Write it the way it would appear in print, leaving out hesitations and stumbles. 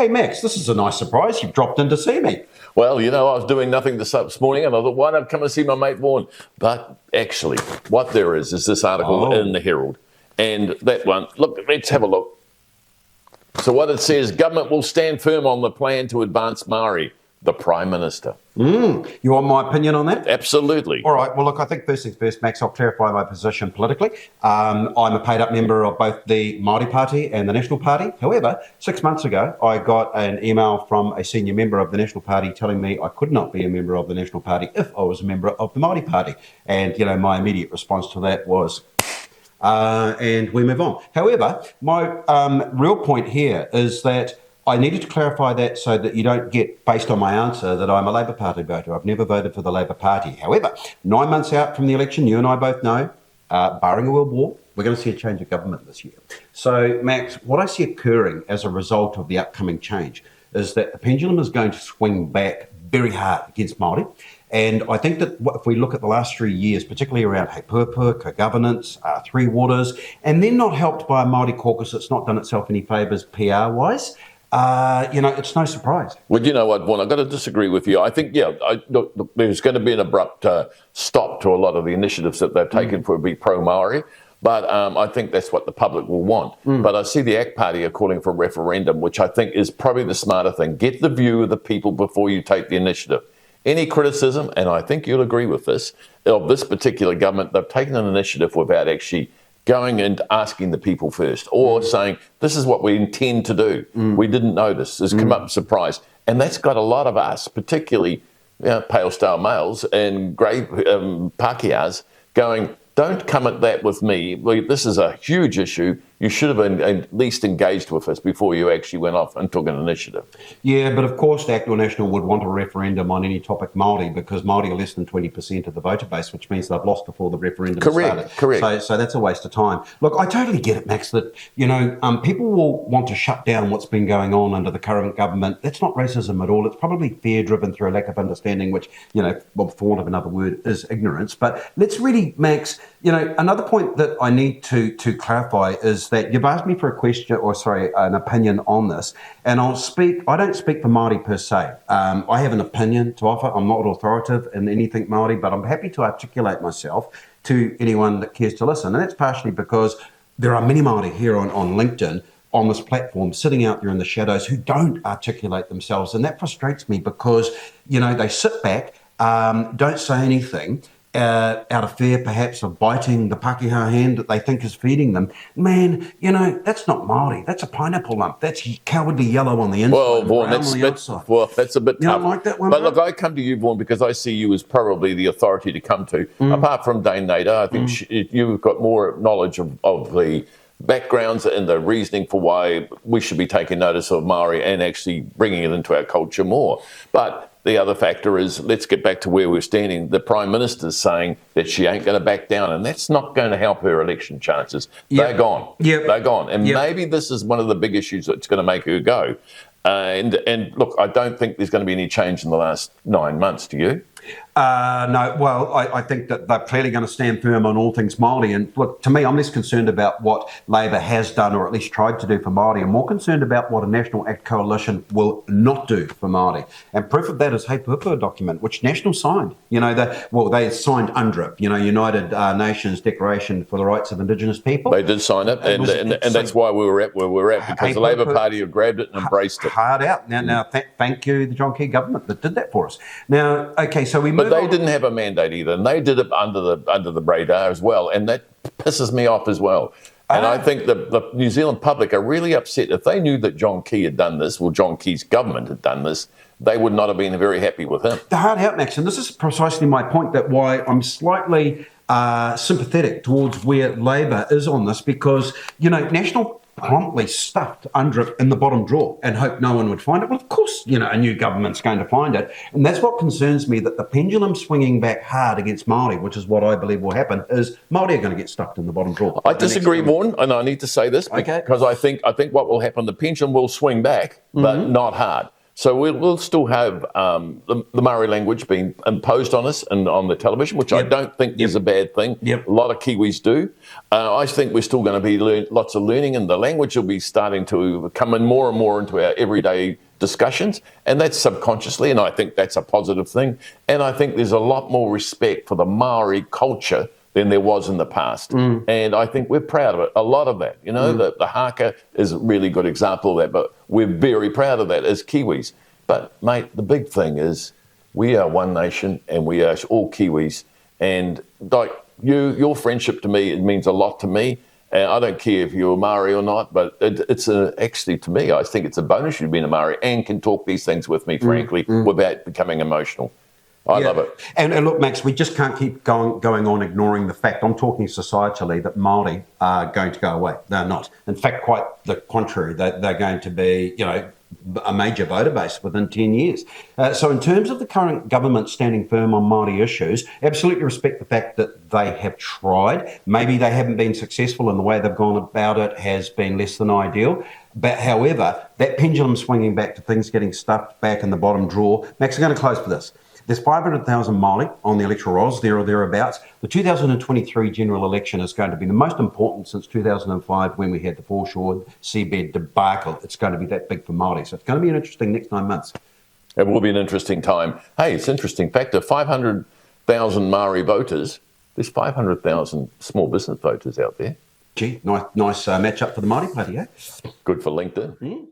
Hey, Max, this is a nice surprise. You've dropped in to see me. Well, I was doing nothing this morning, and I thought, why not come and see my mate Vaughan? But actually, what there is this article in the Herald. And that one, look, let's have a look. So what it says, government will stand firm on the plan to advance Maori, the Prime Minister. You want my opinion on that? Absolutely. All right. Well, look, I think first things first, Max, I'll clarify my position politically. I'm a paid-up member of both the Maori Party and the National Party. However, 6 months ago, I got an email from a senior member of the National Party telling me I could not be a member of the National Party if I was a member of the Maori Party. And, my immediate response to that was, and we move on. However, my real point here is that I needed to clarify that so that you don't get, based on my answer, that I'm a Labour Party voter. I've never voted for the Labour Party. However, 9 months out from the election, you and I both know, barring a world war, we're going to see a change of government this year. So, Max, what I see occurring as a result of the upcoming change is that the pendulum is going to swing back very hard against Māori. And I think that if we look at the last 3 years, particularly around Hei Purpur, co-governance, Three Waters, and then not helped by a Māori caucus that's not done itself any favours PR-wise, it's no surprise. Well, you know what, Vaughan, I've got to disagree with you. I think, look, there's going to be an abrupt stop to a lot of the initiatives that they've taken for be pro-Maori, but I think that's what the public will want. But I see the ACT Party are calling for a referendum, which I think is probably the smarter thing. Get the view of the people before you take the initiative. Any criticism, and I think you'll agree with this, of this particular government, they've taken an initiative without actually going and asking the people first, or saying, this is what we intend to do. We didn't know this. It's come up surprise. And that's got a lot of us, particularly pale style males and grey Pākehās, going, don't come at that with me. This is a huge issue. You should have been at least engaged with us before you actually went off and took an initiative. Yeah, but of course the Actual National would want a referendum on any topic Māori, because Māori are less than 20% of the voter base, which means they've lost before the referendum started. Correct. So that's a waste of time. Look, I totally get it, Max, that, people will want to shut down what's been going on under the current government. That's not racism at all. It's probably fear-driven through a lack of understanding, which, for want of another word, is ignorance. But let's really, Max, another point that I need to clarify is that you've asked me for an opinion on this, and I don't speak for Māori per se. I have an opinion to offer. I'm not authoritative in anything Māori, but I'm happy to articulate myself to anyone that cares to listen. And that's partially because there are many Māori here on LinkedIn, on this platform, sitting out there in the shadows, who don't articulate themselves. And that frustrates me because, they sit back, don't say anything, out of fear perhaps of biting the Pākehā hand that they think is feeding them. Man, that's not Māori. That's a pineapple lump. That's cowardly yellow on the inside. Well, Vaughan, that's a bit tough. You don't like that one, but bro? look, I come to you, Vaughan, because I see you as probably the authority to come to. Apart from Dane Nader, I think you've got more knowledge of the backgrounds and the reasoning for why we should be taking notice of Maori and actually bringing it into our culture more. But the other factor is, let's get back to where we're standing. The Prime Minister's saying that she ain't going to back down, and that's not going to help her election chances. They're gone. They're gone. And maybe this is one of the big issues that's going to make her go. And look, I don't think there's going to be any change in the last 9 months, do you? No, well, I think that they're clearly going to stand firm on all things Māori. And look, to me, I'm less concerned about what Labor has done or at least tried to do for Māori. I'm more concerned about what a National Act coalition will not do for Māori. And proof of that is Hei Purpur document, which National signed. They signed UNDRIP, United Nations Declaration for the Rights of Indigenous People. They did sign it, and that's why we were at where we're at, because the Labor Party have grabbed it and embraced it. Hard out. Now, thank you, the John Key government that did that for us. Now, okay, so we move. But they didn't have a mandate either, and they did it under the radar as well, and that pisses me off as well. And I think the New Zealand public are really upset. If they knew that John Key had done this, or John Key's government had done this, they would not have been very happy with him. The hard out, Max, and this is precisely my point, that why I'm slightly sympathetic towards where Labor is on this, because, National promptly stuffed UNDRIP in the bottom drawer and hoped no one would find it. Well, of course, a new government's going to find it. And that's what concerns me, that the pendulum swinging back hard against Māori, which is what I believe will happen, is Māori are going to get stuffed in the bottom drawer. I disagree, Vaughan, and I need to say this because I think what will happen, the pendulum will swing back, but not hard. So we'll still have the Maori language being imposed on us and on the television, which I don't think is a bad thing. A lot of Kiwis do. I think we're still going to be lots of learning, and the language will be starting to come in more and more into our everyday discussions, and that's subconsciously, and I think that's a positive thing. And I think there's a lot more respect for the Maori culture than there was in the past. And I think we're proud of it, a lot of that. You know, the haka is a really good example of that, but we're very proud of that as Kiwis. But, mate, the big thing is we are one nation and we are all Kiwis. And, like, your friendship to me, it means a lot to me. And I don't care if you're a Maori or not, but it's actually, to me, I think it's a bonus you've been a Maori and can talk these things with me, frankly, without becoming emotional. I love it. And look, Max, we just can't keep going on ignoring the fact, I'm talking societally, that Maori are going to go away. They're not. In fact, quite the contrary. They're going to be, you know, a major voter base within 10 years. So in terms of the current government standing firm on Māori issues, absolutely respect the fact that they have tried. Maybe they haven't been successful and the way they've gone about it has been less than ideal. But however, that pendulum swinging back to things getting stuffed back in the bottom drawer. Max, I'm going to close for this. There's 500,000 Māori on the electoral rolls, there or thereabouts. The 2023 general election is going to be the most important since 2005 when we had the foreshore seabed debacle. It's going to be that big for Māori. So it's going to be an interesting next 9 months. It will be an interesting time. Hey, it's an interesting factor. 500,000 Maori voters. There's 500,000 small business voters out there. Gee, nice match up for the Māori Party, eh? Good for LinkedIn.